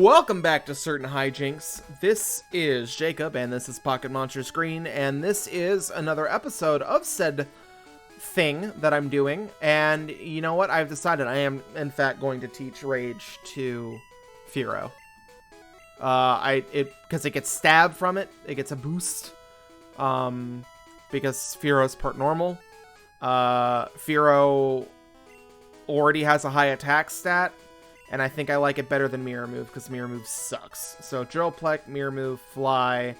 Welcome back to Certain Hijinks. This is Jacob, and this is Pocket Monsters Green, and this is another episode of said thing that I'm doing. And you know what? I've decided I am, in fact, going to teach Rage to Firo. Because it gets stabbed from it, it gets a boost. Because Firo's part normal. Firo already has a high attack stat. And I think I like it better than Mirror Move, because Mirror Move sucks. So, Drill Peck, Mirror Move, Fly,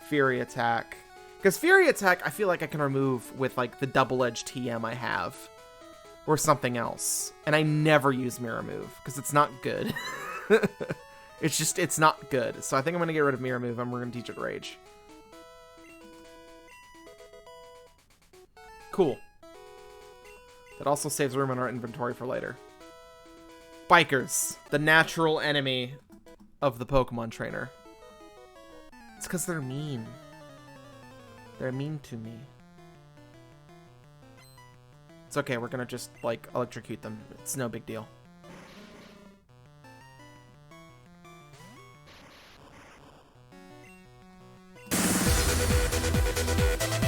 Fury Attack. Because Fury Attack, I feel like I can remove with, like, the double-edged TM I have. Or something else. And I never use Mirror Move, because it's not good. It's not good. So I think I'm going to get rid of Mirror Move, and we're going to teach it Rage. Cool. That also saves room in our inventory for later. Bikers, the natural enemy of the Pokemon trainer. It's because they're mean. They're mean to me. It's okay, we're gonna just, like, electrocute them. It's no big deal.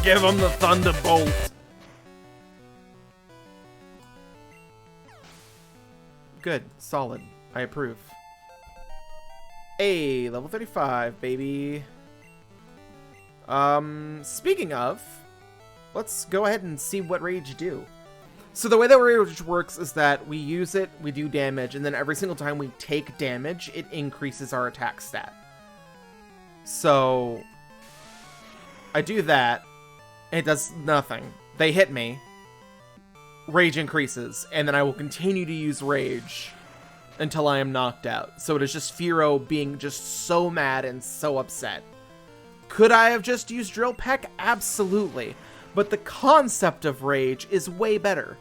Give them the Thunderbolt! Good. Solid. I approve. Hey, level 35, baby. Speaking of, let's go ahead and see what Rage do. So the way that Rage works is that we use it, we do damage, and then every single time we take damage, it increases our attack stat. So I do that, and it does nothing. They hit me. Rage increases, and then I will continue to use Rage until I am knocked out. So it is just Firo being just so mad and so upset. Could I have just used Drill Peck? Absolutely. But the concept of Rage is way better.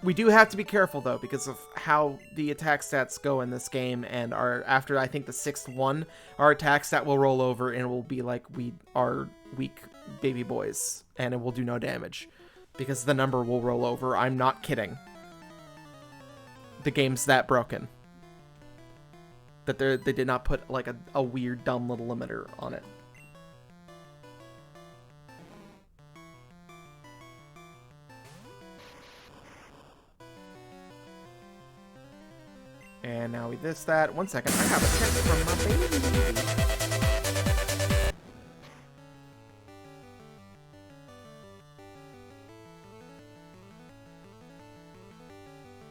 We do have to be careful, though, because of how the attack stats go in this game, and after, I think, the 6th one, our attack stat will roll over, and it will be like we are weak baby boys, and it will do no damage. Because the number will roll over. I'm not kidding. The game's that broken. That they did not put, like, a weird, dumb little limiter on it. And now we this, that. 1 second. I have a text from my baby.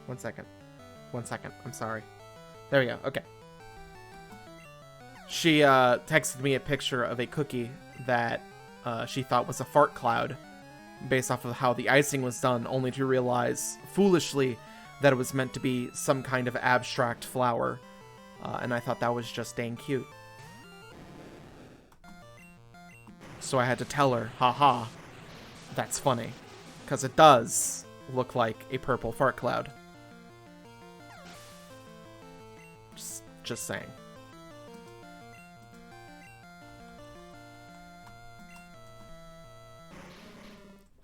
1 second. 1 second. I'm sorry. There we go. Okay. She texted me a picture of a cookie that she thought was a fart cloud based off of how the icing was done, only to realize, foolishly, that it was meant to be some kind of abstract flower. And I thought that was just dang cute. So I had to tell her, haha, that's funny. Because it does look like a purple fart cloud. Just saying.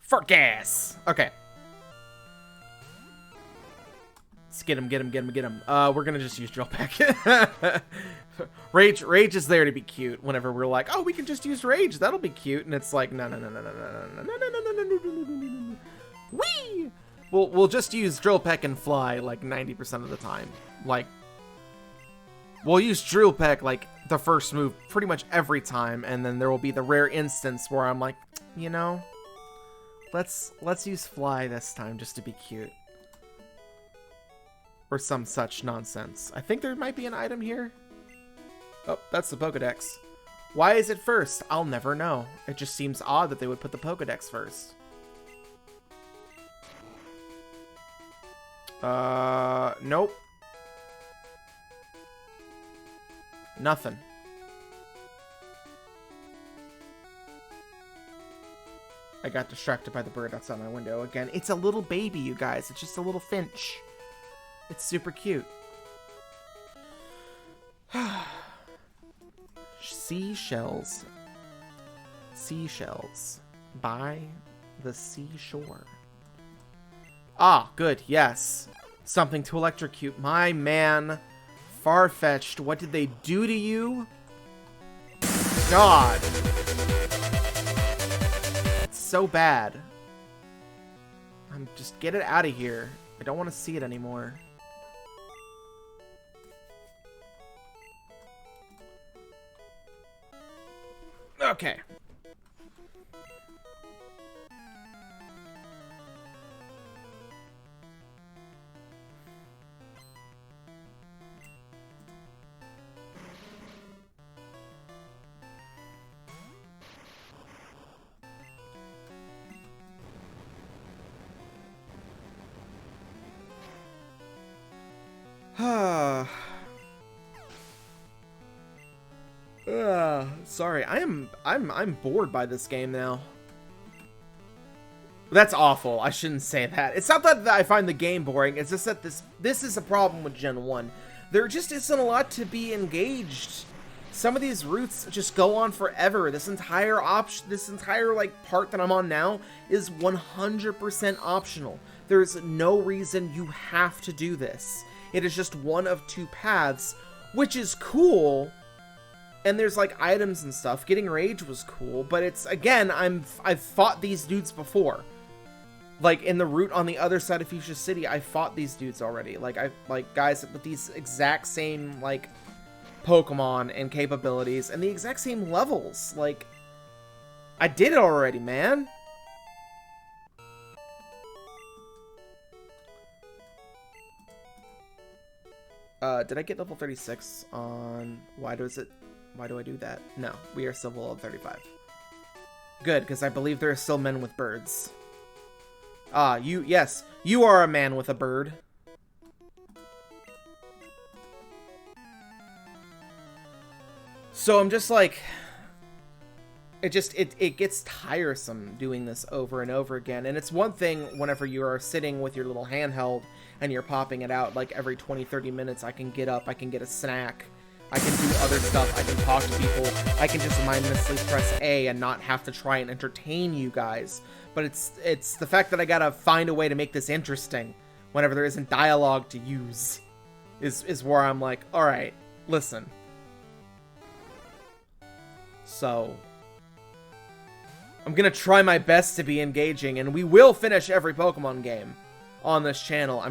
Fart gas! Okay. Let's get him. We're gonna just use Drill Peck. Rage is there to be cute whenever we're like, oh, we can just use Rage, that'll be cute. And it's like, no. Whee! We'll just use Drill Peck and Fly like 90% of the time. Like, we'll use Drill Peck, like, the first move pretty much every time, and then there will be the rare instance where I'm like, you know, let's use Fly this time just to be cute. Or some such nonsense. I think there might be an item here. Oh, that's the Pokedex. Why is it first? I'll never know. It just seems odd that they would put the Pokedex first. Nope. Nothing. I got distracted by the bird outside my window again. It's a little baby, you guys. It's just a little finch. It's super cute. Seashells. Seashells. By the seashore. Ah, good. Yes. Something to electrocute my man Farfetch'd, what did they do to you? God. It's so bad. Just get it out of here. I don't want to see it anymore. Okay. Sorry, I'm bored by this game now. That's awful. I shouldn't say that. It's not that I find the game boring. It's just that this is a problem with Gen 1. There just isn't a lot to be engaged. Some of these routes just go on forever. This entire like part that I'm on now is 100% optional. There's no reason you have to do this. It is just one of two paths, which is cool. And there's like items and stuff. Getting rage was cool, but it's, again, I've fought these dudes before. Like in the route on the other side of Fuchsia City, I fought these dudes already. Like guys with these exact same like Pokemon and capabilities and the exact same levels. Like, I did it already, man. Did I get level 36 on... Why do I do that? No, we are still level 35. Good, because I believe there are still men with birds. Yes, you are a man with a bird. So I'm just like... It gets tiresome doing this over and over again. And it's one thing whenever you are sitting with your little handheld and you're popping it out like every 20-30 minutes. I can get up, I can get a snack, I can do other stuff, I can talk to people, I can just mindlessly press A and not have to try and entertain you guys. But it's the fact that I gotta find a way to make this interesting whenever there isn't dialogue to use is where I'm like, alright, listen. So... I'm gonna try my best to be engaging, and we will finish every Pokemon game on this channel.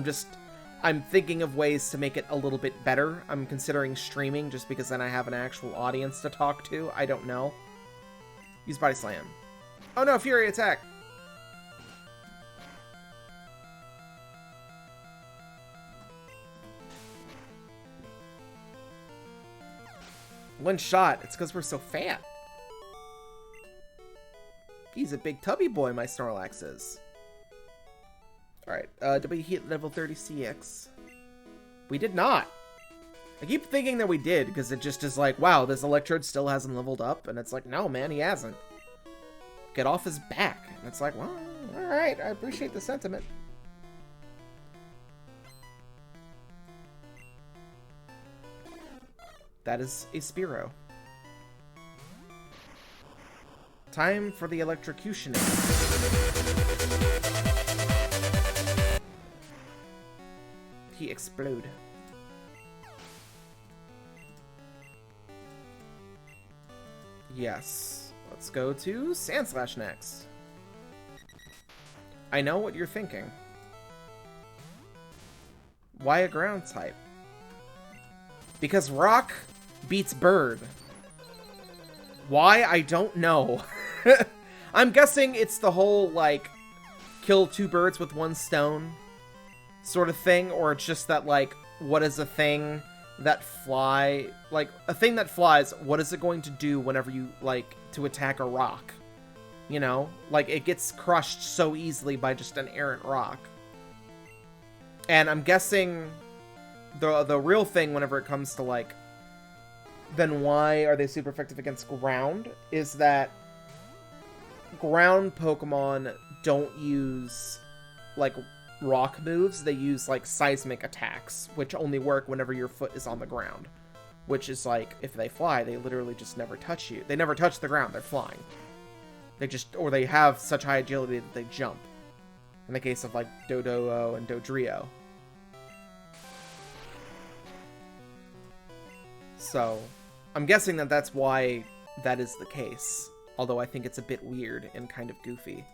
I'm thinking of ways to make it a little bit better. I'm considering streaming, just because then I have an actual audience to talk to. I don't know. Use Body Slam. Oh no, Fury Attack! One shot. It's because we're so fat. He's a big tubby boy, my Snorlax is. Alright, did we hit level 30 CX? We did not. I keep thinking that we did, because it just is like, wow, this Electrode still hasn't leveled up. And it's like, no, man, he hasn't. Get off his back. And it's like, well, alright, I appreciate the sentiment. That is a Spearow. Time for the electrocutioning. He explode. Yes. Let's go to Sandslash next. I know what you're thinking. Why a ground type? Because rock beats bird. Why? I don't know. I'm guessing it's the whole, like, kill two birds with one stone sort of thing, or it's just that, like, what is a thing that like, a thing that flies, what is it going to do whenever you, like, to attack a rock? You know? Like, it gets crushed so easily by just an errant rock. And I'm guessing the real thing whenever it comes to, like, then why are they super effective against ground, is that ground Pokemon don't use, like, rock moves. They use, like, seismic attacks, which only work whenever your foot is on the ground. Which is, like, if they fly, they literally just never touch you. They never touch the ground, they're flying. They just, or they have such high agility that they jump. In the case of, like, Doduo and Dodrio. So, I'm guessing that that's why that is the case. Although I think it's a bit weird and kind of goofy.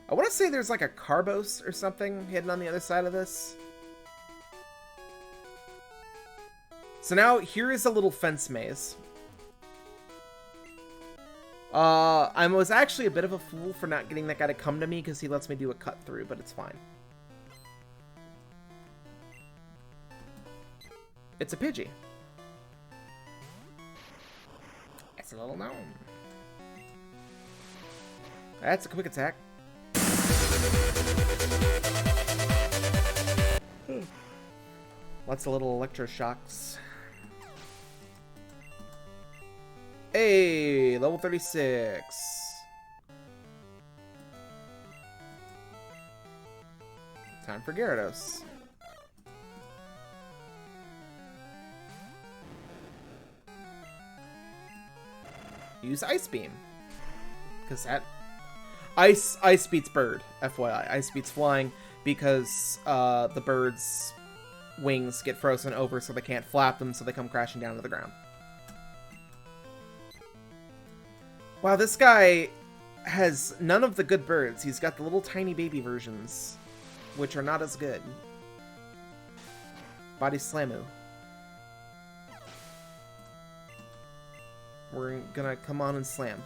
I want to say there's like a Carbos or something hidden on the other side of this. So now, here is a little fence maze. I was actually a bit of a fool for not getting that guy to come to me because he lets me do a cut through, but it's fine. It's a Pidgey. It's a little gnome. That's a quick attack. Lots of little electroshocks. Hey, level 36. Time for Gyarados. Use Ice Beam. Because that... Ice beats Bird, FYI. Ice beats Flying because the bird's wings get frozen over so they can't flap them, so they come crashing down to the ground. Wow, this guy has none of the good birds. He's got the little tiny baby versions, which are not as good. Body Slamu. We're gonna come on and slam.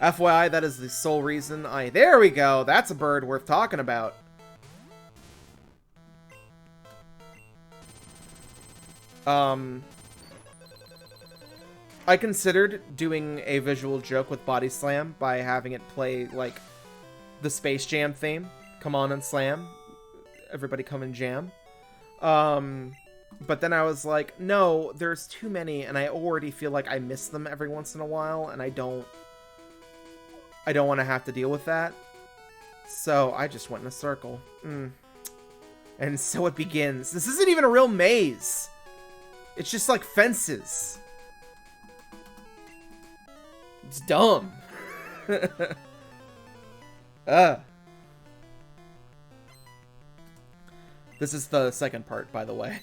FYI, that is the sole reason I... There we go! That's a bird worth talking about. I considered doing a visual joke with Body Slam by having it play, like, the Space Jam theme. Come on and slam. Everybody come and jam. But then I was like, no, there's too many, and I already feel like I miss them every once in a while, and I don't want to have to deal with that. So I just went in a circle. And so it begins. This isn't even a real maze. It's just like fences. It's dumb. This is the second part, by the way.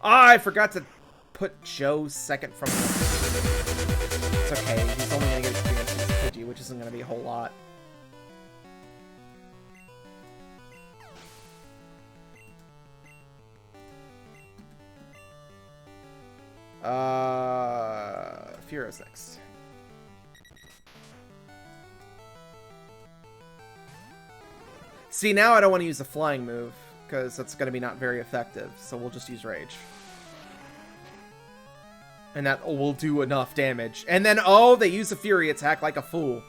I forgot to put Joe second from the... It's okay. He's only going to get experience with Pidgey, which isn't going to be a whole lot. Furo's next. See, now I don't want to use a flying move, because that's going to be not very effective, so we'll just use Rage. And that will do enough damage. And then, oh, they use a Fury attack like a fool.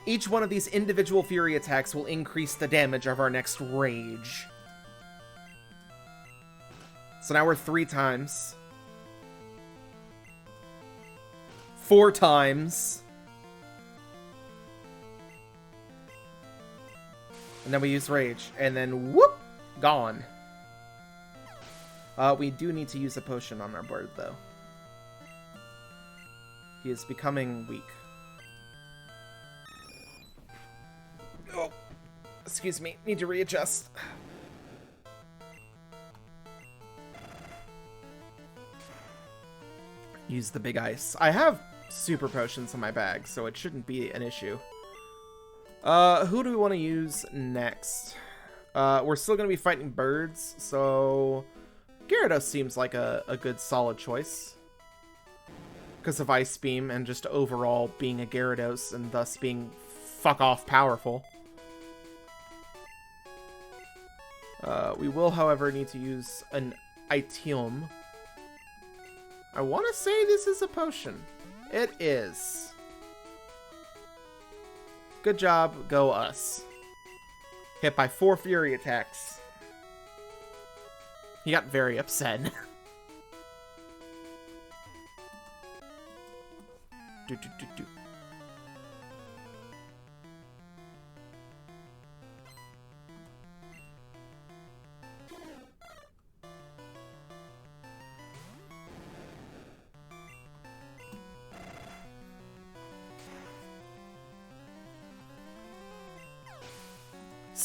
Each one of these individual Fury attacks will increase the damage of our next Rage. So now we're 3 times. 4 times. And then we use Rage. And then, whoop! Gone. We do need to use a potion on our board, though. He is becoming weak. Oh, excuse me. Need to readjust. Use the big ice. I have super potions in my bag, so it shouldn't be an issue. Who do we want to use next? We're still going to be fighting birds, so Gyarados seems like a good solid choice. Because of Ice Beam and just overall being a Gyarados and thus being fuck off powerful. We will, however, need to use an item. I want to say this is a potion. It is. Good job, go us. Hit by 4 Fury attacks. He got very upset. do, do, do, do.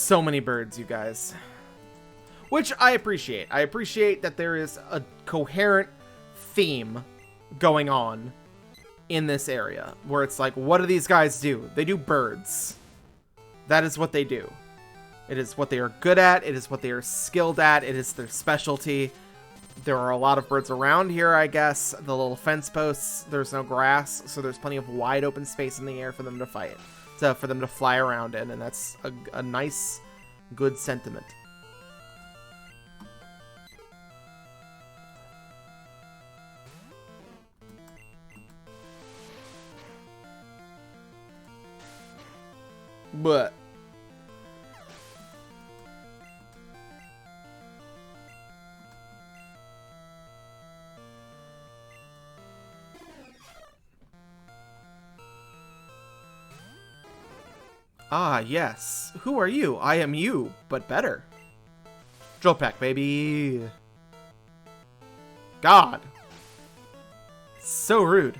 So many birds, you guys. Which I appreciate. I appreciate that there is a coherent theme going on in this area. Where it's like, what do these guys do? They do birds. That is what they do. It is what they are good at. It is what they are skilled at. It is their specialty. There are a lot of birds around here, I guess. The little fence posts, there's no grass, so there's plenty of wide open space in the air for them to fight. So for them to fly around in, and that's a nice, good sentiment. But ah, yes. Who are you? I am you, but better. Drill pack, baby. God. So rude.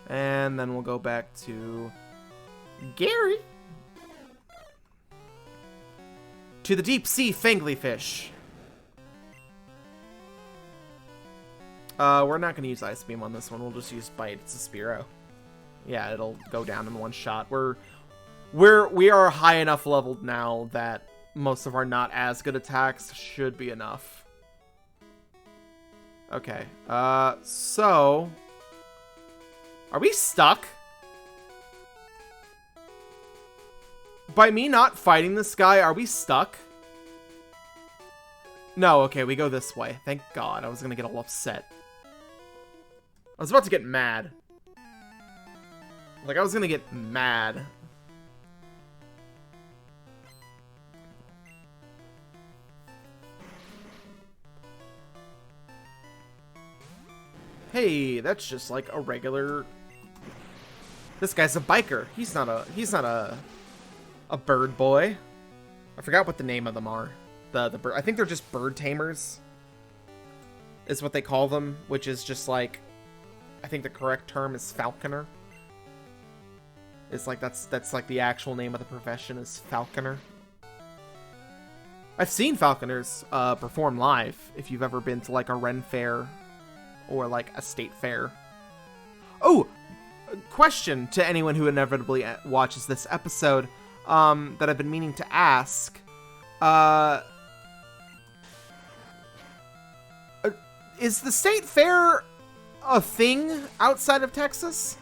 And then we'll go back to Gary. To the deep sea fangly fish. We're not going to use Ice Beam on this one. We'll just use Bite. It's a Spearow. Yeah, it'll go down in one shot. We are high enough leveled now that most of our not as good attacks should be enough. Okay. So are we stuck? By me not fighting this guy, are we stuck? No, okay, we go this way. Thank God. I was gonna get all upset. I was about to get mad. Like, I was gonna get mad. Hey, that's just like a regular... This guy's a biker. He's not a bird boy. I forgot what the name of them are. The bird. I think they're just bird tamers. Is what they call them, which is just like, I think the correct term is falconer. It's like that's like the actual name of the profession is falconer. I've seen falconers perform live if you've ever been to like a Ren fair or like a state fair. Oh, question to anyone who inevitably watches this episode that I've been meaning to ask. Is the state fair a thing outside of Texas?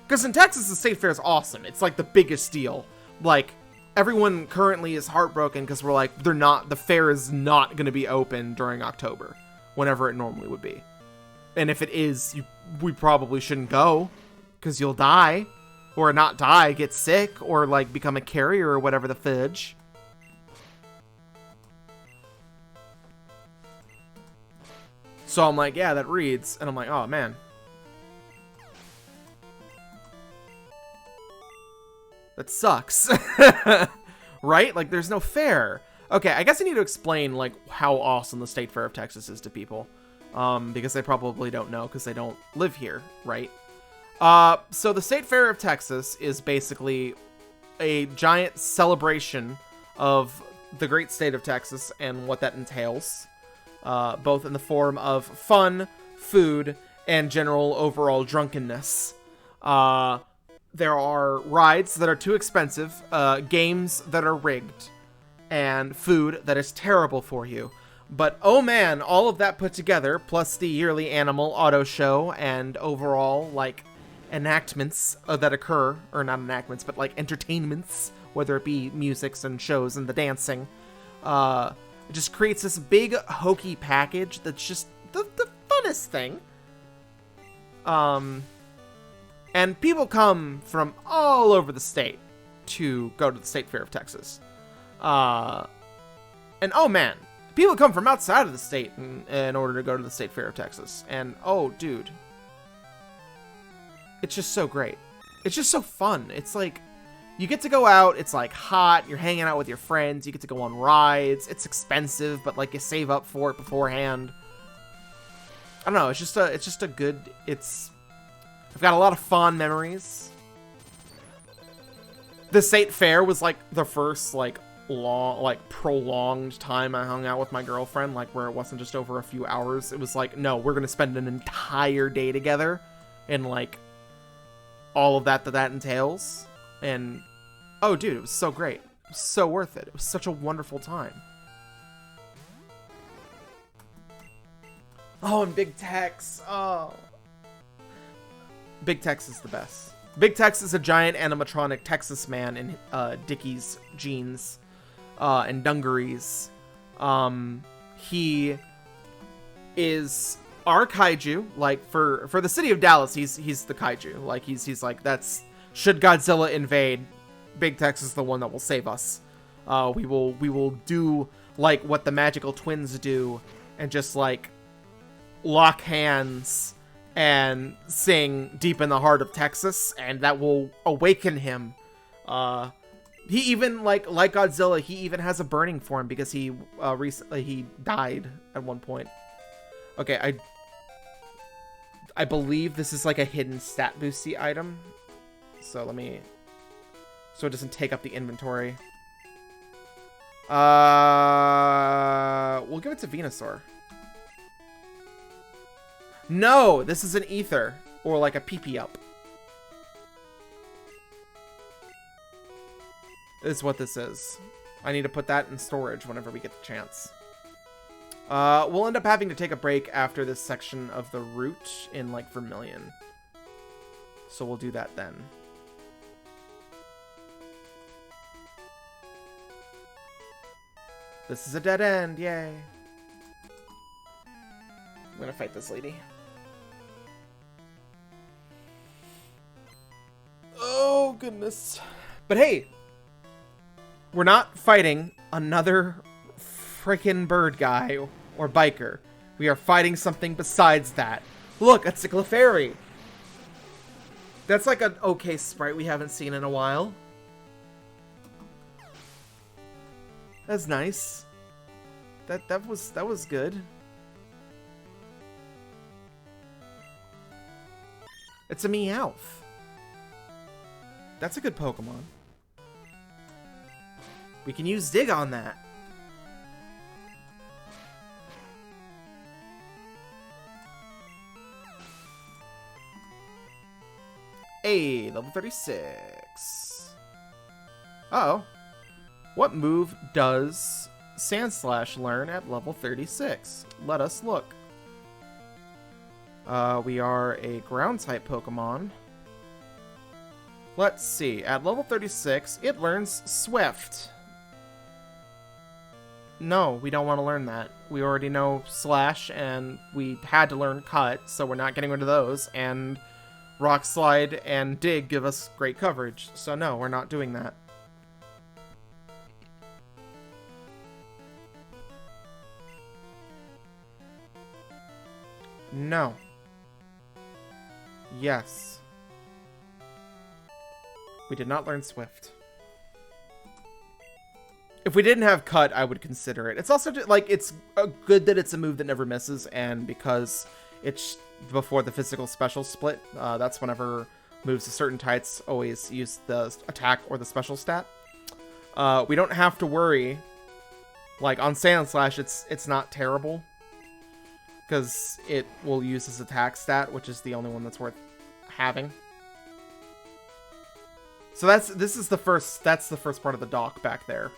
Because in Texas, the state fair is awesome. It's like the biggest deal. Like, everyone currently is heartbroken because we're like, the fair is not going to be open during October, whenever it normally would be. And if it is, we probably shouldn't go, because you'll die. Or not die, get sick, or like become a carrier or whatever the fudge. So I'm like, yeah, that reads. And I'm like, oh, man. That sucks. Right? Like, there's no fair. Okay, I guess I need to explain, like, how awesome the State Fair of Texas is to people. Because they probably don't know, because they don't live here, right? So the State Fair of Texas is basically a giant celebration of the great state of Texas and what that entails. Both in the form of fun, food, and general overall drunkenness. There are rides that are too expensive, games that are rigged, and food that is terrible for you. But oh man, all of that put together, plus the yearly animal auto show and overall, like, enactments that occur, or not enactments, but like entertainments, whether it be musics and shows and the dancing, it just creates this big hokey package that's just the funnest thing. And people come from all over the state to go to the State Fair of Texas. And oh man, people come from outside of the state in order to go to the State Fair of Texas. And oh dude, it's just so great. It's just so fun. It's like, you get to go out, it's like hot, you're hanging out with your friends, you get to go on rides, it's expensive, but like you save up for it beforehand. I don't know, it's just a good, I've got a lot of fond memories. The State Fair was like the first like long, like prolonged time I hung out with my girlfriend, like where it wasn't just over a few hours. It was like, no, we're gonna spend an entire day together, and like all of that entails. And oh, dude, it was so great. It was so worth it. It was such a wonderful time. Oh, and Big Tex. Oh, Big Tex is the best. Big Tex is a giant animatronic Texas man in Dickies jeans and dungarees. He is our kaiju. Like for the city of Dallas, he's the kaiju. Like he's like, that's, should Godzilla invade, Big Tex is the one that will save us. We will do like what the magical twins do and just like lock hands and sing Deep in the Heart of Texas, and that will awaken him. He even, like Godzilla, he even has a burning form because he recently he died at one point. Okay, I believe this is like a hidden stat boosty item. So let me, so it doesn't take up the inventory. We'll give it to Venusaur. No, this is an ether, or like a PP up. Is what this is. I need to put that in storage whenever we get the chance. We'll end up having to take a break after this section of the route in like Vermilion. So we'll do that then. This is a dead end, yay. I'm gonna fight this lady. Oh, goodness. But hey, we're not fighting another freaking bird guy or biker. We are fighting something besides that. Look, a Ciclofairy. That's like an okay sprite we haven't seen in a while. That's nice. That was good. It's a Meowth. That's a good Pokemon. We can use Dig on that. Hey, level 36. Uh-oh. What move does Sandslash learn at level 36? Let us look. We are a ground-type Pokemon. Let's see. At level 36, it learns Swift. No, we don't want to learn that. We already know Slash, and we had to learn Cut, so we're not getting rid of those. And Rock Slide and Dig give us great coverage, so no, we're not doing that. No. Yes. We did not learn Swift. If we didn't have Cut, I would consider it. It's also just, like, it's good that it's a move that never misses, and because it's before the physical special split, that's whenever moves of certain types always use the attack or the special stat. We don't have to worry. Like, on Sandslash, it's not terrible, because it will use his attack stat, which is the only one that's worth having. So that's the first part of the dock back there.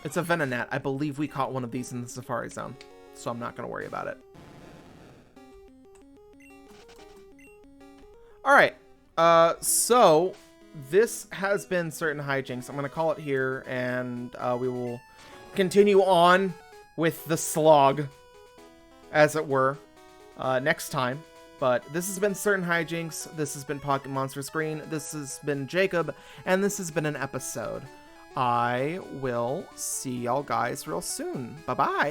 It's a Venonat. I believe we caught one of these in the Safari Zone, so I'm not going to worry about it. Alright, so this has been Certain Hijinks. I'm going to call it here, and we will continue on with the slog, as it were, next time. But this has been Certain Hijinks, this has been Pocket Monsters Green, this has been Jacob, and this has been an episode. I will see y'all guys real soon. Bye-bye.